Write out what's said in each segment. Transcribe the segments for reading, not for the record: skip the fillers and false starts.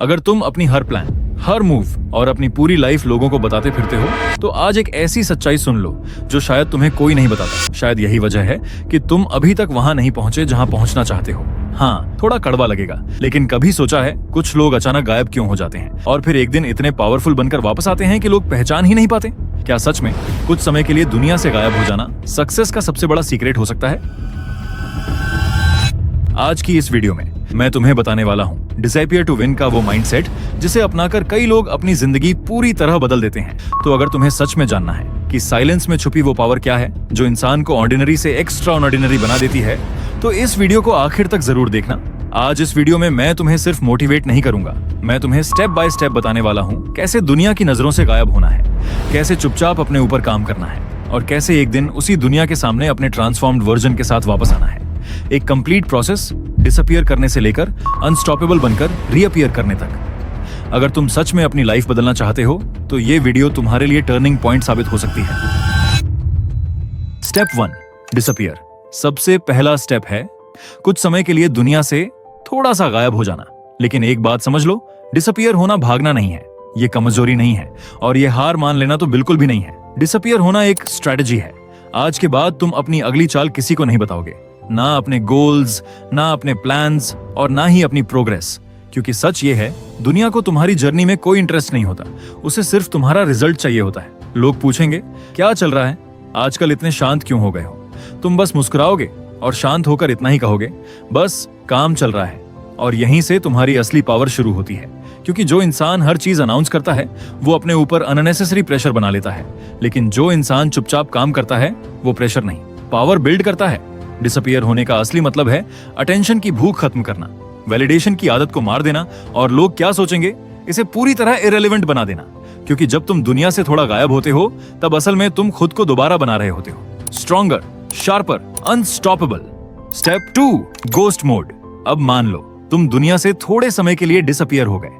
अगर तुम अपनी हर प्लान, हर मूव और अपनी पूरी लाइफ लोगों को बताते फिरते हो, तो आज एक ऐसी सच्चाई सुन लो जो शायद तुम्हें कोई नहीं बताता। शायद यही वजह है कि तुम अभी तक वहां नहीं पहुंचे जहां पहुंचना चाहते हो। हाँ, थोड़ा कड़वा लगेगा, लेकिन कभी सोचा है कुछ लोग अचानक गायब क्यों हो जाते हैं और फिर एक दिन इतने पावरफुल बनकर वापस आते हैं कि लोग पहचान ही नहीं पाते? क्या सच में कुछ समय के लिए दुनिया से गायब हो जाना सक्सेस का सबसे बड़ा सीक्रेट हो सकता है? आज की इस वीडियो में मैं तुम्हें बताने वाला हूँ डिसअपीयर टू विन का वो माइंडसेट जिसे अपनाकर कई लोग अपनी जिंदगी पूरी तरह बदल देते हैं। तो अगर तुम्हें सच में जानना है कि साइलेंस में छुपी वो पावर क्या है जो इंसान को ऑर्डिनरी से एक्स्ट्रा ऑर्डिनरी बना देती है, तो इस वीडियो को आखिर तक जरूर देखना। आज इस वीडियो में मैं तुम्हें सिर्फ मोटिवेट नहीं करूंगा, मैं तुम्हें स्टेप बाय स्टेप बताने वाला हूँ कैसे दुनिया की नजरों से गायब होना है, कैसे चुपचाप अपने ऊपर काम करना है और कैसे एक दिन उसी दुनिया के सामने अपने ट्रांसफॉर्म्ड वर्जन के साथ वापस आना है। एक कंप्लीट प्रोसेस डिसअपीयर करने से लेकर अनस्टॉपेबल बनकर रीअपीयर करने तक। अगर तुम सच में अपनी लाइफ बदलना चाहते हो तो ये वीडियो तुम्हारे लिए टर्निंग पॉइंट साबित हो सकती है। Step 1, disappear. सबसे पहला स्टेप है कुछ समय के लिए दुनिया से थोड़ा सा गायब हो जाना। लेकिन एक बात समझ लो, डिसअपीयर होना भागना नहीं है, ये कमजोरी नहीं है और ये हार मान लेना तो बिल्कुल भी नहीं है। डिसअपीयर होना एक स्ट्रेटजी है। आज के बाद तुम अपनी अगली चाल किसी को नहीं बताओगे, ना अपने गोल्स, ना अपने प्लान्स और ना ही अपनी प्रोग्रेस, क्योंकि सच ये है दुनिया को तुम्हारी जर्नी में कोई इंटरेस्ट नहीं होता, उसे सिर्फ तुम्हारा रिजल्ट चाहिए होता है। लोग पूछेंगे क्या चल रहा है, आजकल इतने शांत क्यों हो गए हो? तुम बस मुस्कुराओगे और शांत होकर इतना ही कहोगे, बस काम चल रहा है। और यहीं से तुम्हारी असली पावर शुरू होती है, क्योंकि जो इंसान हर चीज अनाउंस करता है वो अपने ऊपर अननेसेसरी प्रेशर बना लेता है, लेकिन जो इंसान चुपचाप काम करता है वो प्रेशर नहीं, पावर बिल्ड करता है। डिसअपीयर होने का असली मतलब है अटेंशन की भूख खत्म करना, वैलिडेशन की आदत को मार देना और लोग क्या सोचेंगे इसे पूरी तरह इरेलेवेंट बना देना। क्योंकि जब तुम दुनिया से थोड़ा गायब होते हो तब असल में तुम खुद को दोबारा बना रहे होते हो, stronger, sharper, unstoppable. Step 2, ghost mode. अब मान लो तुम दुनिया से थोड़े समय के लिए डिसअपीयर हो गए,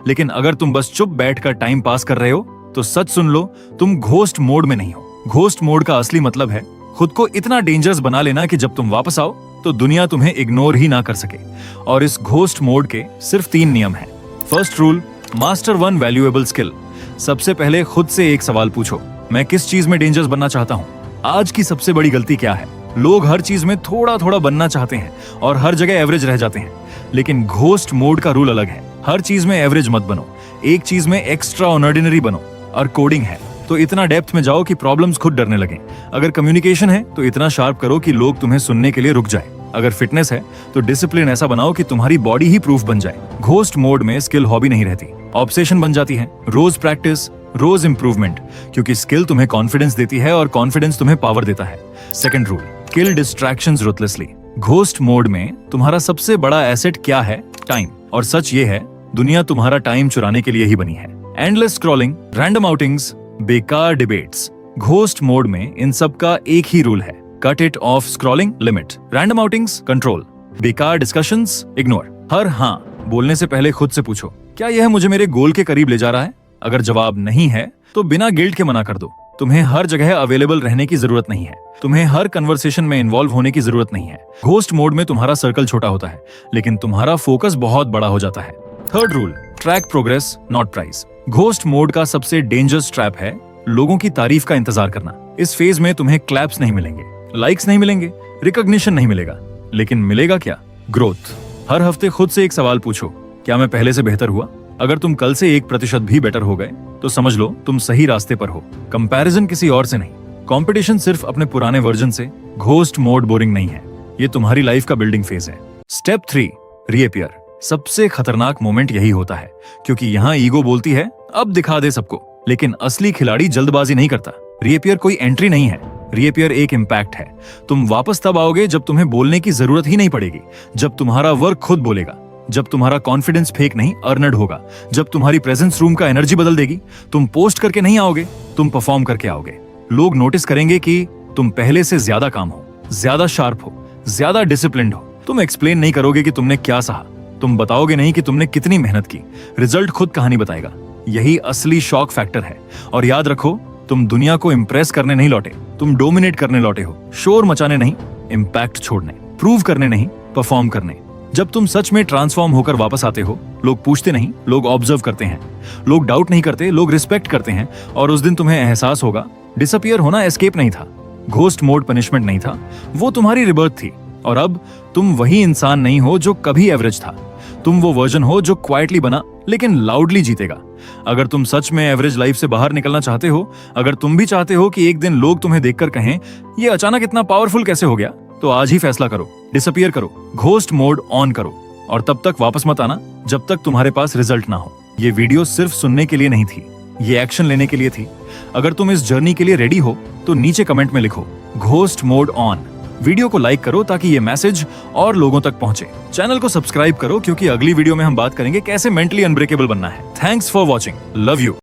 लेकिन अगर तुम बस चुप बैठकर टाइम पास कर रहे हो तो सच सुन लो, तुम घोस्ट मोड में नहीं हो। घोस्ट मोड का असली मतलब है खुद को इतना डेंजरस बना लेना कि जब तुम वापस आओ तो दुनिया तुम्हें इग्नोर ही ना कर सके। और इस घोस्ट मोड के सिर्फ 3 नियम हैं। First rule, master 1 valuable skill. सबसे पहले खुद से एक सवाल पूछो, मैं किस चीज में डेंजरस बनना चाहता हूँ? आज की सबसे बड़ी गलती क्या है? लोग हर चीज में थोड़ा थोड़ा बनना चाहते हैं और हर जगह एवरेज रह जाते हैं, लेकिन घोस्ट मोड का रूल अलग है। हर चीज में एवरेज मत बनो, एक चीज में एक्स्ट्रा ऑर्डिनरी बनो। और कोडिंग है तो इतना डेप्थ में जाओ कि प्रॉब्लम्स खुद डरने लगे। अगर कम्युनिकेशन है तो इतना शार्प करो कि लोग तुम्हें सुनने के लिए रुक जाए। अगर फिटनेस है तो डिसिप्लिन ऐसा बनाओ कि तुम्हारी बॉडी ही प्रूफ बन जाए। घोस्ट मोड में स्किल हॉबी नहीं रहती, ऑब्सेशन बन जाती है। रोज प्रैक्टिस, रोज इंप्रूवमेंट, क्योंकि स्किल तुम्हें कॉन्फिडेंस देती है और कॉन्फिडेंस तुम्हें पावर देता है। सेकंड रूल, किल डिस्ट्रैक्शंस रूथलेसली। घोस्ट मोड में तुम्हारा सबसे बड़ा एसेट क्या है? टाइम। और सच ये है दुनिया तुम्हारा टाइम चुराने के लिए ही बनी है। एंडलेस स्क्रॉलिंग, रैंडम आउटिंग्स, बेकार डिबेट्स। घोस्ट मोड में इन सब का एक ही रूल है, cut it of. Scrolling limit, random outings control, बेकार डिस्कशंस इग्नोर। हर हाँ बोलने से पहले खुद से पूछो, क्या यह मुझे मेरे गोल के करीब ले जा रहा है? अगर जवाब नहीं है तो बिना गिल्ट के मना कर दो। तुम्हें हर जगह अवेलेबल रहने की जरूरत नहीं है, तुम्हें हर कन्वर्सेशन में इन्वॉल्व होने की जरूरत नहीं है। घोस्ट मोड में तुम्हारा सर्कल छोटा होता है, लेकिन तुम्हारा फोकस बहुत बड़ा हो जाता है। Third rule, track progress not price. Ghost mode का सबसे डेंजरस ट्रैप है लोगों की तारीफ का इंतजार करना। इस फेज में तुम्हें क्लैप्स नहीं मिलेंगे, लाइक्स नहीं मिलेंगे, रिकॉग्निशन नहीं मिलेगा, लेकिन मिलेगा क्या? ग्रोथ। हर हफ्ते खुद से एक सवाल पूछो, क्या मैं पहले से बेहतर हुआ? अगर तुम कल से 1% भी बेटर हो गए तो समझ लो तुम सही रास्ते पर हो। कंपैरिजन किसी और से नहीं, कंपटीशन सिर्फ अपने पुराने वर्जन से। घोस्ट मोड बोरिंग नहीं है, ये तुम्हारी लाइफ का बिल्डिंग फेज है। Step 3, reappear. सबसे खतरनाक मोमेंट यही होता है, क्योंकि यहाँ ईगो बोलती है अब दिखा दे सबको, लेकिन असली खिलाड़ी जल्दबाजी नहीं करता। रीअपीयर कोई एंट्री नहीं है, रीअपीयर एक इम्पैक्ट है। तुम वापस तब आओगे जब तुम्हें बोलने की जरूरत ही नहीं पड़ेगी, जब तुम्हारा वर्क खुद बोलेगा, जब तुम्हारा कॉन्फिडेंस फेक नहीं अर्नड होगा, जब तुम्हारी प्रेजेंस रूम का एनर्जी बदल देगी। तुम पोस्ट करके नहीं आओगे, तुम परफॉर्म करके आओगे। लोग नोटिस करेंगे कि तुम पहले से ज्यादा काम हो, ज्यादा शार्प हो, ज्यादा डिसिप्लिन्ड हो। तुम एक्सप्लेन नहीं करोगे कि तुमने क्या सहा, तुम बताओगे नहीं कि तुमने कितनी मेहनत की, रिजल्ट खुद कहानी बताएगा। यही असली शॉक फैक्टर है। और याद रखो, तुम दुनिया को इम्प्रेस करने नहीं लौटे, तुम डोमिनेट करने लौटे हो। शोर मचाने नहीं, इम्पैक्ट छोड़ने, प्रूव करने नहीं, परफॉर्म करने। जब तुम सच में ट्रांसफॉर्म होकर वापस आते हो, लोग पूछते नहीं, लोग ऑब्जर्व करते हैं। लोग डाउट नहीं करते, लोग रिस्पेक्ट करते हैं। और उस दिन तुम्हें एहसास होगा, डिसअपियर होना एस्केप नहीं था, घोस्ट मोड पनिशमेंट नहीं था, वो तुम्हारी रिबर्थ थी। और अब तुम वही इंसान नहीं हो जो कभी एवरेज था। तुम वो वर्जन हो जो क्वाइटली बना लेकिन लाउडली जीतेगा। अगर तुम सच में एवरेज लाइफ से बाहर निकलना चाहते हो, अगर तुम भी चाहते हो कि एक दिन लोग तुम्हें देखकर कहें ये अचानक इतना पावरफुल कैसे हो गया, तो आज ही फैसला करो, डिसअपियर करो, घोस्ट मोड ऑन करो। और तब तक वापस मत आना जब तक तुम्हारे पास रिजल्ट ना हो। ये वीडियो सिर्फ सुनने के लिए नहीं थी, ये एक्शन लेने के लिए थी। अगर तुम इस जर्नी के लिए रेडी हो तो नीचे कमेंट में लिखो घोस्ट मोड ऑन। वीडियो को लाइक करो ताकि ये मैसेज और लोगों तक पहुंचे। चैनल को सब्सक्राइब करो क्योंकि अगली वीडियो में हम बात करेंगे कैसे मेंटली अनब्रेकेबल बनना है। Thanks for watching, love you.